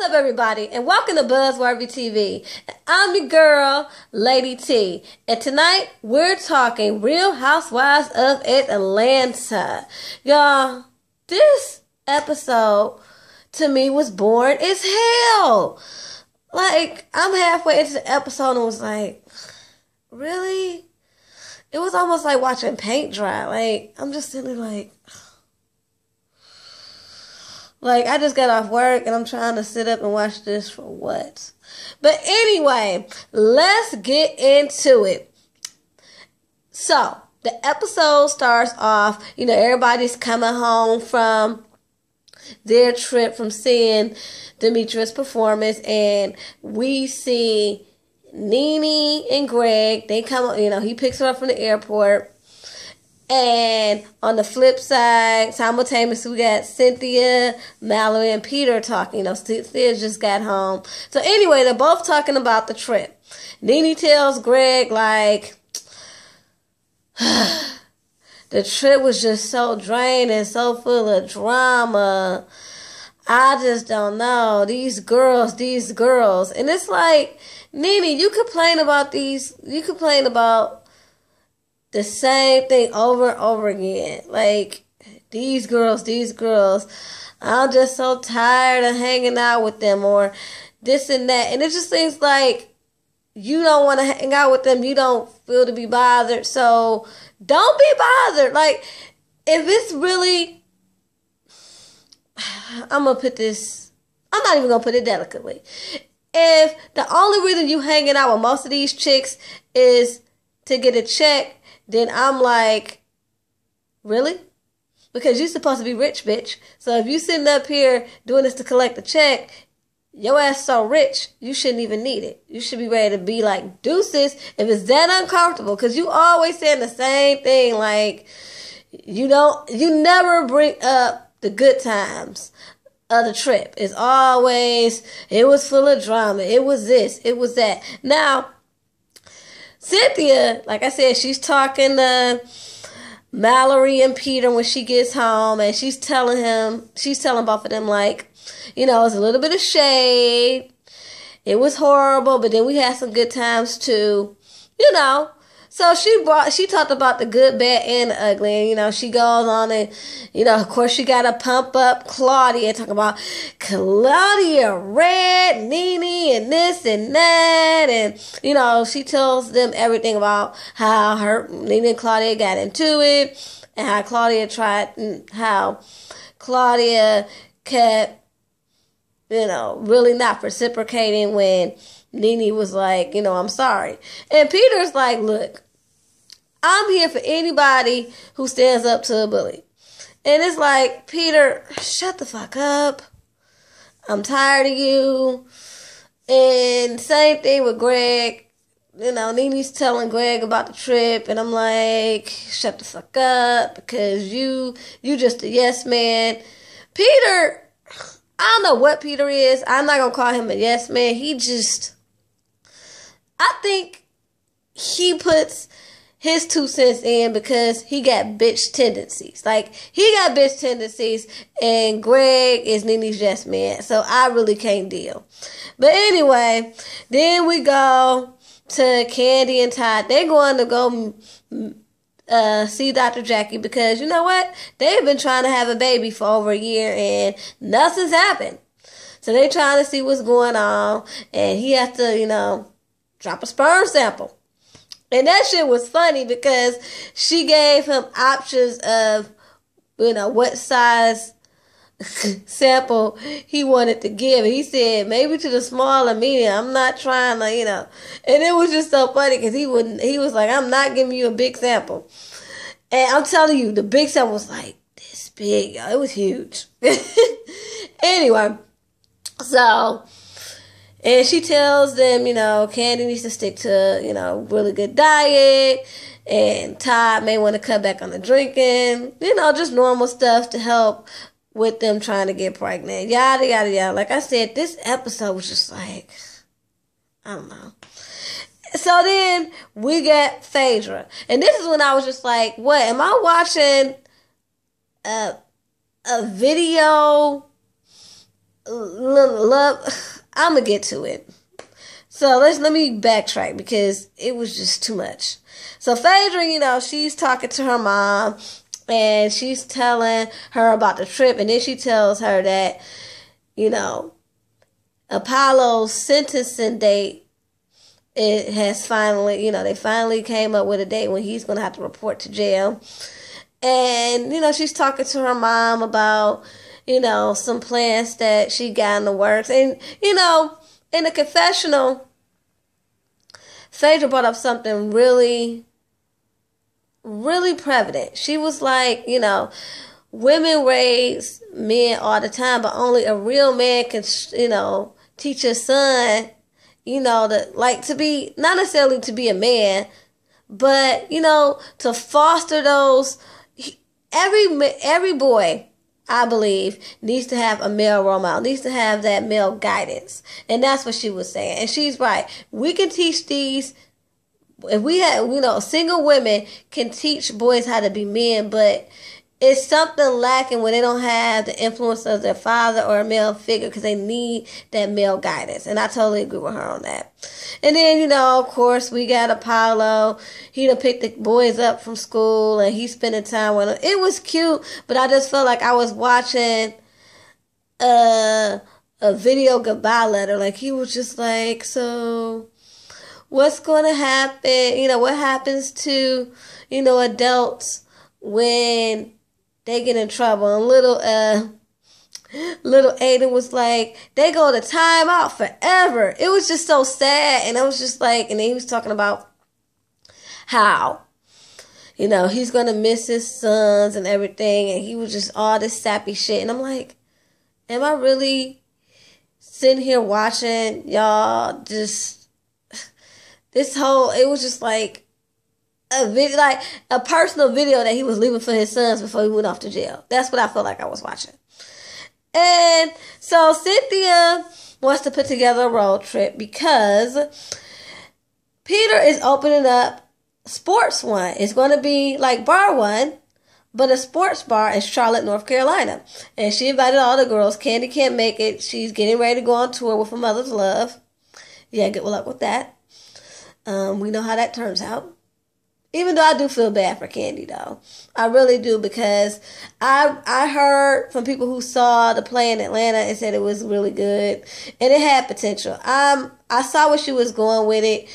What's up, everybody, and welcome to Buzzworthy TV. I'm your girl, Lady T, and tonight we're talking Real Housewives of Atlanta. Y'all, this episode to me was boring as hell. Like, I'm halfway into the episode and was like, really? It was almost like watching paint dry. Like, I'm just sitting there like, I just got off work and I'm trying to sit up and watch this for what? But anyway, let's get into it. So, the episode starts off, everybody's coming home from their trip from seeing Demetria's performance, and we see Nene and Greg. They come, he picks her up from the airport. And on the flip side, simultaneously, we got Cynthia, Mallory, and Peter talking. Cynthia just got home. So anyway, they're both talking about the trip. Nene tells Greg, the trip was just so draining, so full of drama. I just don't know. These girls. And it's like, Nene, you complain about the same thing over and over again. Like, these girls. I'm just so tired of hanging out with them, or this and that. And it just seems like you don't want to hang out with them. You don't feel to be bothered. So don't be bothered. Like, if it's really, I'm not even going to put it delicately. If the only reason you hanging out with most of these chicks is to get a check, then I'm like, really? Because you're supposed to be rich, bitch. So if you sitting up here doing this to collect a check, your ass so rich, you shouldn't even need it. You should be ready to be like, deuces, if it's that uncomfortable. Because you always saying the same thing. Like, you never bring up the good times of the trip. It's always, it was full of drama. It was this, it was that. Now, Cynthia, like I said, she's talking to Mallory and Peter when she gets home, and she's telling both of them, it's a little bit of shade. It was horrible, but then we had some good times too, So she talked about the good, bad, and the ugly. And, she goes on and, of course she got to pump up Claudia, talking about Claudia Red, Nene, and this and that. And, she tells them everything about how Nene and Claudia got into it, and how Claudia kept, really not reciprocating when Nene was like, I'm sorry. And Peter's like, look, I'm here for anybody who stands up to a bully. And it's like, Peter, shut the fuck up. I'm tired of you. And same thing with Greg. Nene's telling Greg about the trip, and I'm like, shut the fuck up, because you just a yes man. Peter, I don't know what Peter is. I'm not gonna call him a yes man. I think he puts his 2 cents in because he got bitch tendencies. Like, he got bitch tendencies, and Greg is Nene's yes man. So I really can't deal. But anyway, then we go to Candy and Todd. They're going to go see Dr. Jackie because, you know what? They've been trying to have a baby for over a year and nothing's happened. So they're trying to see what's going on, and he has to, drop a sperm sample. And that shit was funny because she gave him options of, what size sample he wanted to give. He said, maybe to the small or medium. I'm not trying to, And it was just so funny because he was like, I'm not giving you a big sample. And I'm telling you, the big sample was like this big. It was huge. Anyway, so, and she tells them, Candy needs to stick to, really good diet. And Todd may want to cut back on the drinking. Just normal stuff to help with them trying to get pregnant. Yada, yada, yada. Like I said, this episode was just like, I don't know. So then we get Phaedra. And this is when I was just like, what? Am I watching a video love. I'm gonna get to it. So let me backtrack because it was just too much. So Phaedra, she's talking to her mom and she's telling her about the trip, and then she tells her that, Apollo's sentencing date, it has finally, they finally came up with a date when he's going to have to report to jail. And, she's talking to her mom about, some plans that she got in the works. And, in the confessional, Phaedra brought up something really, really prevalent. She was like, women raise men all the time, but only a real man can, teach his son, to be, not necessarily to be a man, but, to foster those, every boy, I believe, needs to have a male role model, needs to have that male guidance. And that's what she was saying. And she's right. We can teach these, if we have, single women can teach boys how to be men, but it's something lacking when they don't have the influence of their father or a male figure because they need that male guidance. And I totally agree with her on that. And then, of course, we got Apollo. He done picked the boys up from school and he's spending time with them. It was cute, but I just felt like I was watching a video goodbye letter. Like, he was just like, so what's going to happen? What happens to, adults when they get in trouble? And little Aiden was like, they go to time out forever. It was just so sad. And I was just like, and then he was talking about how, he's going to miss his sons and everything. And he was just all this sappy shit. And I'm like, am I really sitting here watching y'all just, it was just like, a video, like a personal video that he was leaving for his sons before he went off to jail. That's what I felt like I was watching. And so Cynthia wants to put together a road trip because Peter is opening up Sports One. It's going to be like Bar One, but a sports bar in Charlotte, North Carolina. And she invited all the girls. Candy can't make it. She's getting ready to go on tour with Her Mother's Love. Yeah, good luck with that. We know how that turns out. Even though I do feel bad for Candy, though. I really do, because I heard from people who saw the play in Atlanta and said it was really good. And it had potential. I saw where she was going with it.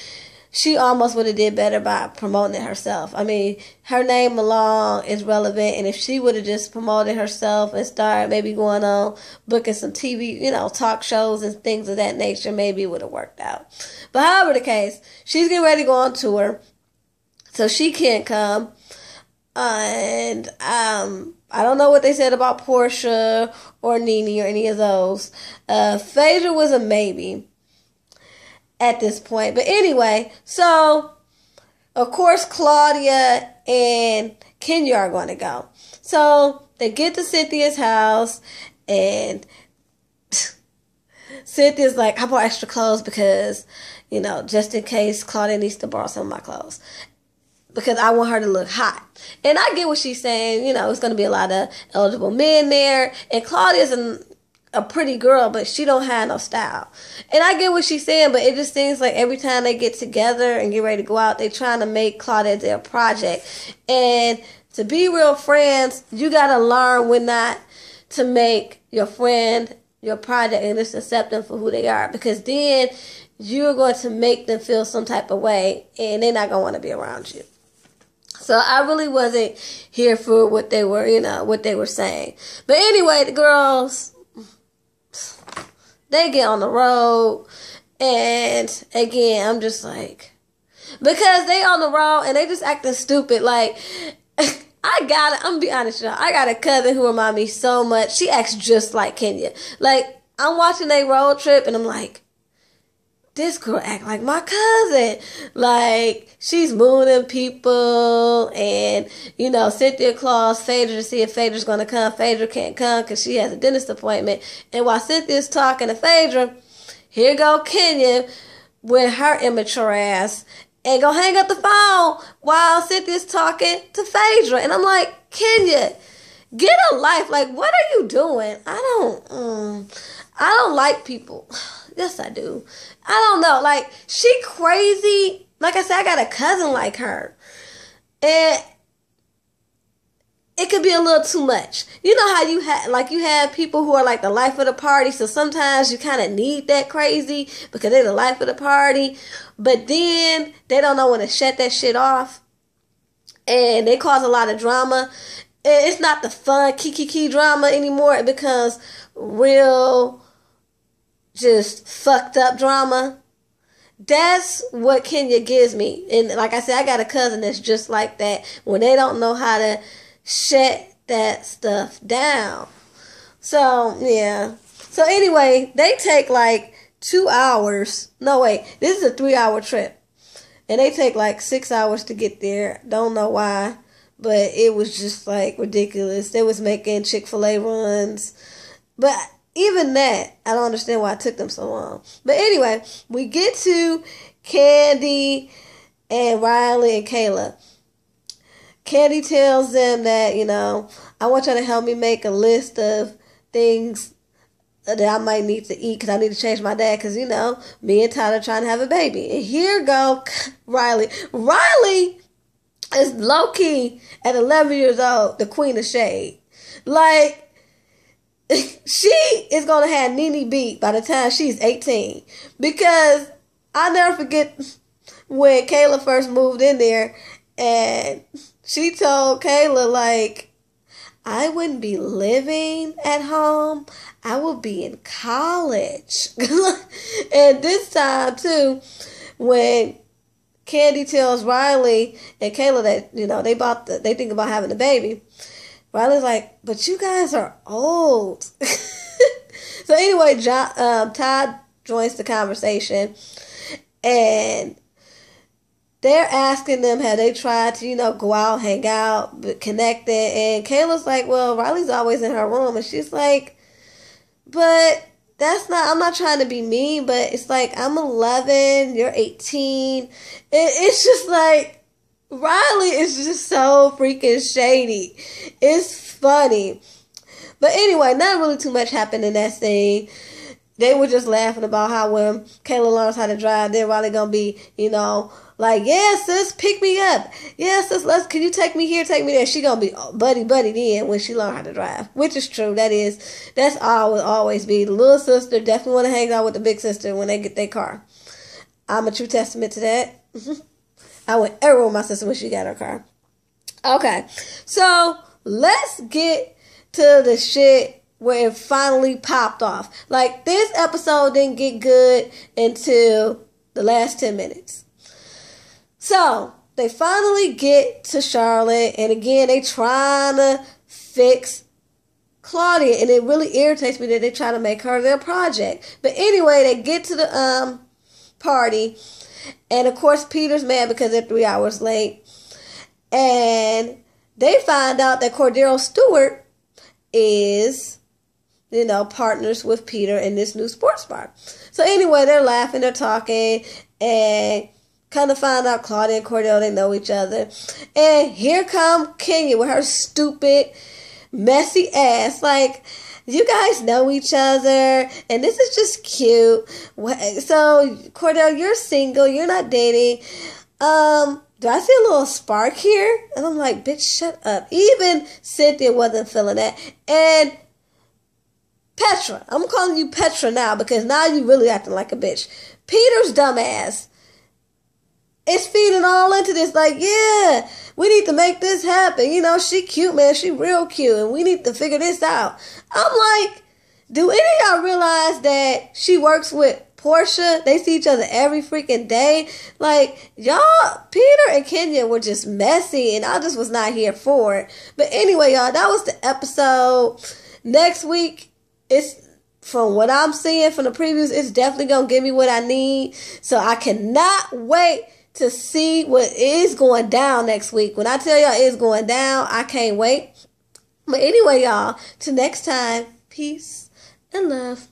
She almost would have did better by promoting it herself. I mean, her name alone is relevant. And if she would have just promoted herself and started maybe going on, booking some TV, talk shows and things of that nature, maybe it would have worked out. But however the case, she's getting ready to go on tour. So she can't come. And I don't know what they said about Portia or Nene or any of those. Phaedra was a maybe at this point. But anyway, so of course Claudia and Kenya are going to go. So they get to Cynthia's house and Cynthia's like, I bought extra clothes because, just in case Claudia needs to borrow some of my clothes. Because I want her to look hot. And I get what she's saying. It's going to be a lot of eligible men there. And Claudia's a pretty girl, but she don't have no style. And I get what she's saying, but it just seems like every time they get together and get ready to go out, they're trying to make Claudia their project. And to be real friends, you got to learn when not to make your friend your project and just accept them for who they are. Because then you're going to make them feel some type of way and they're not going to want to be around you. So I really wasn't here for what they were, what they were saying. But anyway, the girls, they get on the road. And again, I'm just like, because they on the road and they just acting stupid. Like, I'm going to be honest, y'all. I got a cousin who reminds me so much. She acts just like Kenya. Like, I'm watching a road trip and I'm like, this girl act like my cousin. Like, she's mooning people. And, Cynthia calls Phaedra to see if Phaedra's going to come. Phaedra can't come because she has a dentist appointment. And while Cynthia's talking to Phaedra, here go Kenya with her immature ass and go hang up the phone while Cynthia's talking to Phaedra. And I'm like, Kenya, Get a life. Like, what are you doing? I don't like people. Yes, I do. I don't know. Like, she crazy. Like I said, I got a cousin like her. And it could be a little too much. You know how you have people who are like the life of the party, so sometimes you kind of need that crazy because they're the life of the party, but then they don't know when to shut that shit off, and they cause a lot of drama. It's not the fun kiki drama anymore. It becomes real, just fucked up drama. That's what Kenya gives me. And like I said, I got a cousin that's just like that. When they don't know how to shut that stuff down. So, yeah. So, anyway, they take like 2 hours. No, wait. This is a 3-hour trip. And they take like 6 hours to get there. Don't know why. But it was just like ridiculous. They was making Chick-fil-A runs. But even that, I don't understand why it took them so long. But anyway, we get to Candy and Riley and Kayla. Candy tells them that, I want y'all to help me make a list of things that I might need to eat because I need to change my dad because, me and Tyler trying to have a baby. And here go Riley. Riley is low-key at 11 years old, the queen of shade. Like, she is going to have Nene beat by the time she's 18. Because I'll never forget when Kayla first moved in there and she told Kayla, like, I wouldn't be living at home. I would be in college. And this time, too, when Candy tells Riley and Kayla that, they think about having a baby, Riley's like, but you guys are old. So anyway, Todd joins the conversation, and they're asking them, have they tried to, go out, hang out, connect it? And Kayla's like, well, Riley's always in her room. And she's like, but I'm not trying to be mean, but it's like, I'm 11, you're 18. It's just like, Riley is just so freaking shady. It's funny. But anyway, not really too much happened in that scene. They were just laughing about how when Kayla learns how to drive, then Riley gonna be, like, yeah, sis, pick me up. Yeah, sis, can you take me here, take me there? She gonna be buddy then when she learn how to drive. Which is true. That's always be. The little sister definitely want to hang out with the big sister when they get their car. I'm a true testament to that. I went everywhere with my sister when she got her car. Okay, so let's get to the shit where it finally popped off. Like, this episode didn't get good until the last 10 minutes. So, they finally get to Charlotte, and again, they trying to fix Claudia, and it really irritates me that they try to make her their project. But anyway, they get to the party, and of course, Peter's mad because they're 3 hours late. And they find out that Cordero Stewart is, partners with Peter in this new sports bar. So anyway, they're laughing, they're talking, and kind of find out Claudia and Cordero, they know each other. And here come Kenya with her stupid, messy ass. Like, you guys know each other, and this is just cute. So, Cordell, you're single, you're not dating. Do I see a little spark here? And I'm like, bitch, shut up. Even Cynthia wasn't feeling that. And Petra, I'm calling you Petra now because now you really acting like a bitch. Peter's dumbass is feeding all into this, like, yeah, we need to make this happen. She cute, man. She real cute, and we need to figure this out. I'm like, do any of y'all realize that she works with Portia? They see each other every freaking day. Like, y'all, Peter and Kenya were just messy, and I just was not here for it. But anyway, y'all, that was the episode. Next week, it's, from what I'm seeing from the previews, it's definitely going to give me what I need. So I cannot wait to see what is going down next week. When I tell y'all it's going down, I can't wait. But anyway, y'all, till next time, peace and love.